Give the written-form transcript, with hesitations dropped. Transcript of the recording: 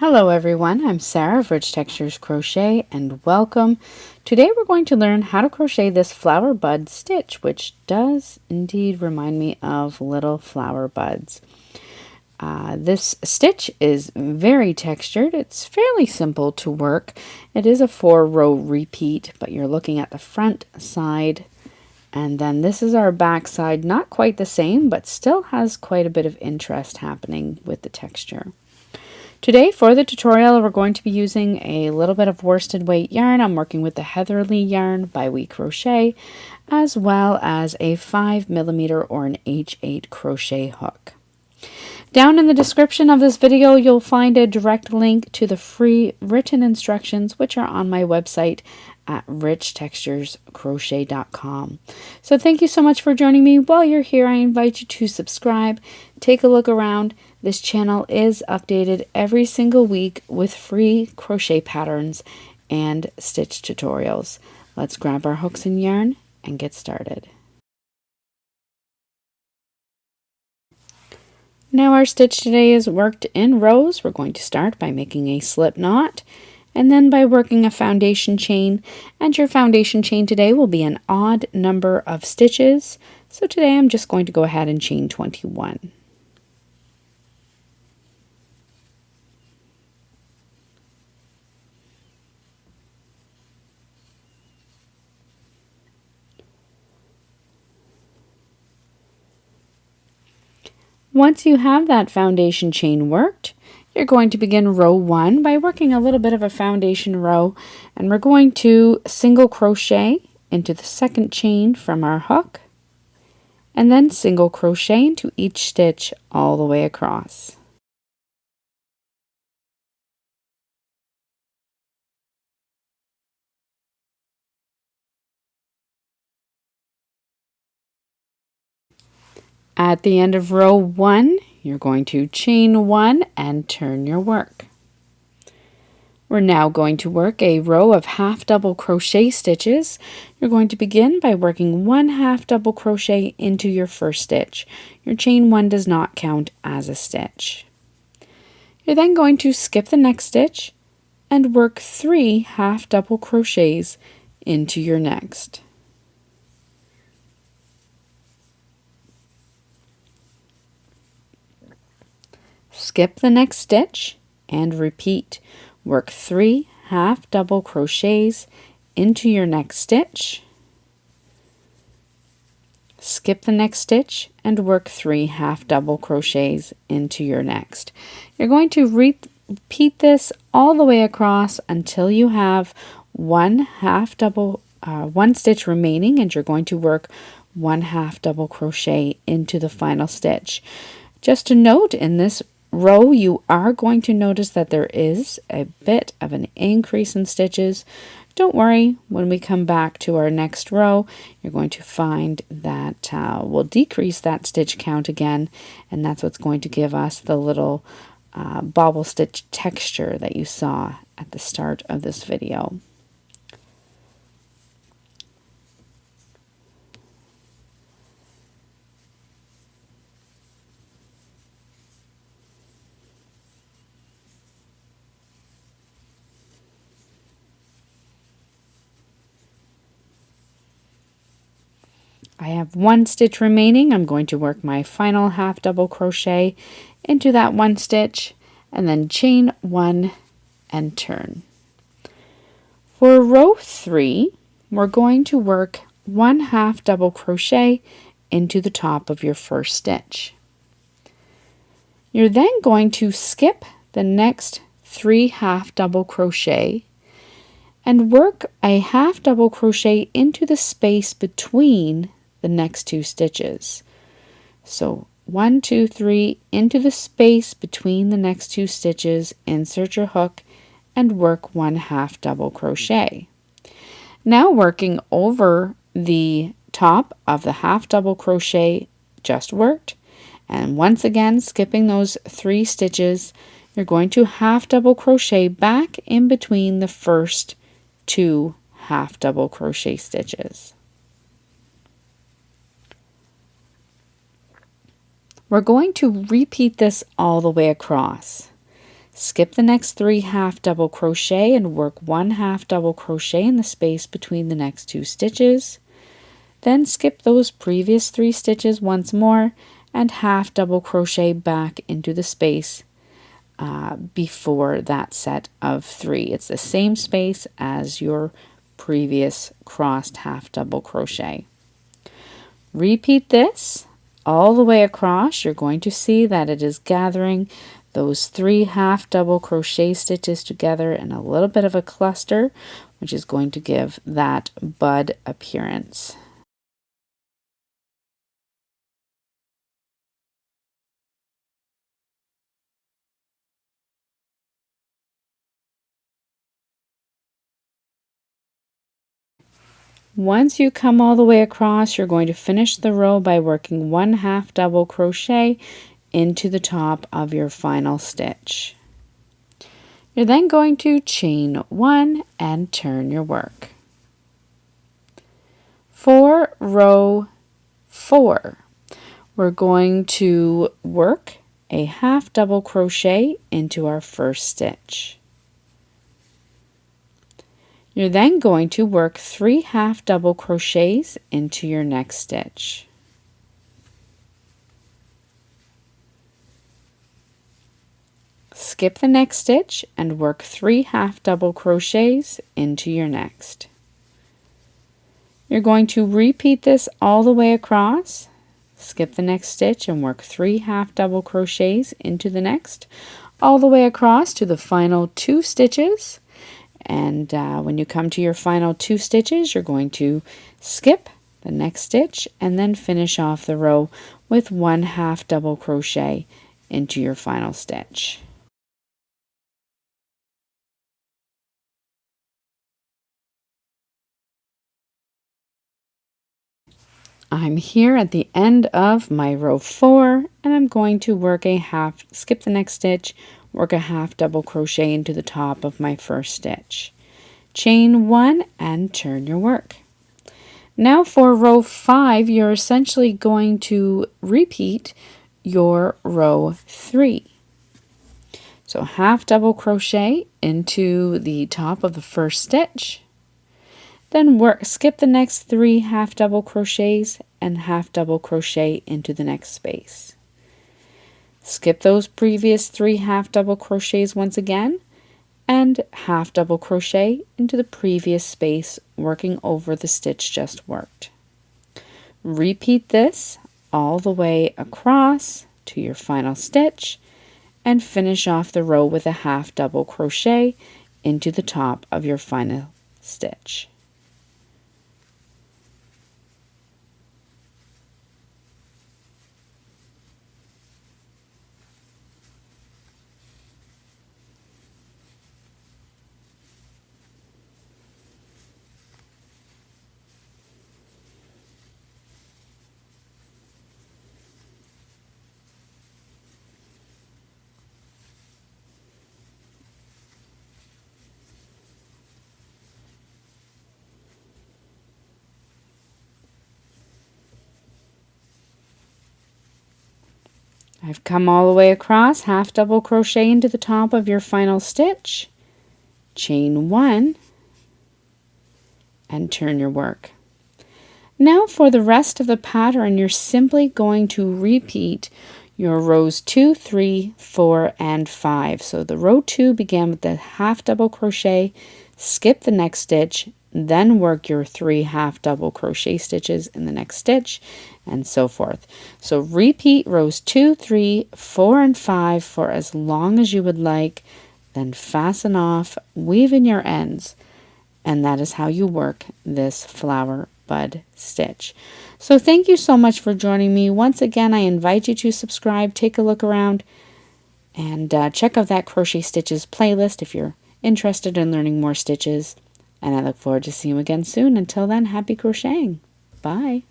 Hello everyone, I'm Sarah of Rich Textures Crochet and welcome. Today we're going to learn how to crochet this flower bud stitch, which does indeed remind me of little flower buds. This stitch is very textured. It's fairly simple to work. It is a 4-row repeat, but you're looking at the front side, and then this is our back side. Not quite the same, but still has quite a bit of interest happening with the texture. Today for the tutorial, we're going to be using a little bit of worsted weight yarn. I'm working with the Heatherly yarn by We Crochet, as well as a 5mm or an H8 crochet hook. Down in the description of this video, you'll find a direct link to the free written instructions, which are on my website at richtexturescrochet.com. So thank you so much for joining me. While you're here, I invite you to subscribe, take a look around. This channel is updated every single week with free crochet patterns and stitch tutorials. Let's grab our hooks and yarn and get started. Now our stitch today is worked in rows. We're going to start by making a slip knot and then by working a foundation chain, and your foundation chain today will be an odd number of stitches. So today I'm just going to go ahead and chain 21. Once you have that foundation chain worked, you're going to begin row 1 by working a little bit of a foundation row, and we're going to single crochet into the second chain from our hook and then single crochet into each stitch all the way across. At the end of row 1, you're going to chain 1 and turn your work. We're now going to work a row of half double crochet stitches. You're going to begin by working 1 half double crochet into your first stitch. Your chain 1 does not count as a stitch. You're then going to skip the next stitch and work 3 half double crochets into your next. Skip the next stitch and repeat. Work 3 half double crochets into your next stitch. Skip the next stitch and work 3 half double crochets into your next. You're going to repeat this all the way across until you have one stitch remaining, and you're going to work 1 half double crochet into the final stitch. Just a note, in this row you are going to notice that there is a bit of an increase in stitches. Don't worry, when we come back to our next row, you're going to find that we'll decrease that stitch count again, and that's what's going to give us the little bobble stitch texture that you saw at the start of this video. I have 1 stitch remaining. I'm going to work my final half double crochet into that 1 stitch and then chain 1 and turn. For row 3, we're going to work 1 half double crochet into the top of your first stitch. You're then going to skip the next 3 half double crochet and work a half double crochet into the space between the next 2 stitches. So 1, 2, 3 into the space between the next 2 stitches, insert your hook and work 1 half double crochet. Now working over the top of the half double crochet just worked, and once again skipping those 3 stitches, you're going to half double crochet back in between the first 2 half double crochet stitches. We're going to repeat this all the way across. Skip the next 3 half double crochet and work 1 half double crochet in the space between the next 2 stitches. Then skip those previous 3 stitches once more and half double crochet back into the space before that set of 3. It's the same space as your previous crossed half double crochet. Repeat this all the way across. You're going to see that it is gathering those 3 half double crochet stitches together in a little bit of a cluster, which is going to give that bud appearance. Once you come all the way across, you're going to finish the row by working 1 half double crochet into the top of your final stitch. You're then going to chain 1 and turn your work. For row 4, we're going to work a half double crochet into our first stitch. You're then going to work 3 half double crochets into your next stitch. Skip the next stitch and work 3 half double crochets into your next. You're going to repeat this all the way across. Skip the next stitch and work 3 half double crochets into the next, all the way across to the final 2 stitches. And when you come to your final 2 stitches, you're going to skip the next stitch and then finish off the row with 1 half double crochet into your final stitch. I'm here at the end of my row 4, and I'm going to work a half, skip the next stitch, work a half double crochet into the top of my first stitch. Chain 1 and turn your work. Now for row 5, you're essentially going to repeat your row 3. So half double crochet into the top of the first stitch. Then skip the next 3 half double crochets and half double crochet into the next space. Skip those previous 3 half double crochets once again and half double crochet into the previous space, working over the stitch just worked. Repeat this all the way across to your final stitch and finish off the row with a half double crochet into the top of your final stitch. I've come all the way across, half double crochet into the top of your final stitch, chain 1, and turn your work. Now for the rest of the pattern, you're simply going to repeat your rows 2, 3, 4, and 5. So the row 2 began with the half double crochet, skip the next stitch, then work your 3 half double crochet stitches in the next stitch, and so forth. So repeat rows 2, 3, 4, and 5 for as long as you would like, then fasten off, weave in your ends, and that is how you work this flower bud stitch. So thank you so much for joining me. Once again, I invite you to subscribe, take a look around, and check out that Crochet Stitches playlist if you're interested in learning more stitches. And I look forward to seeing you again soon. Until then, happy crocheting. Bye.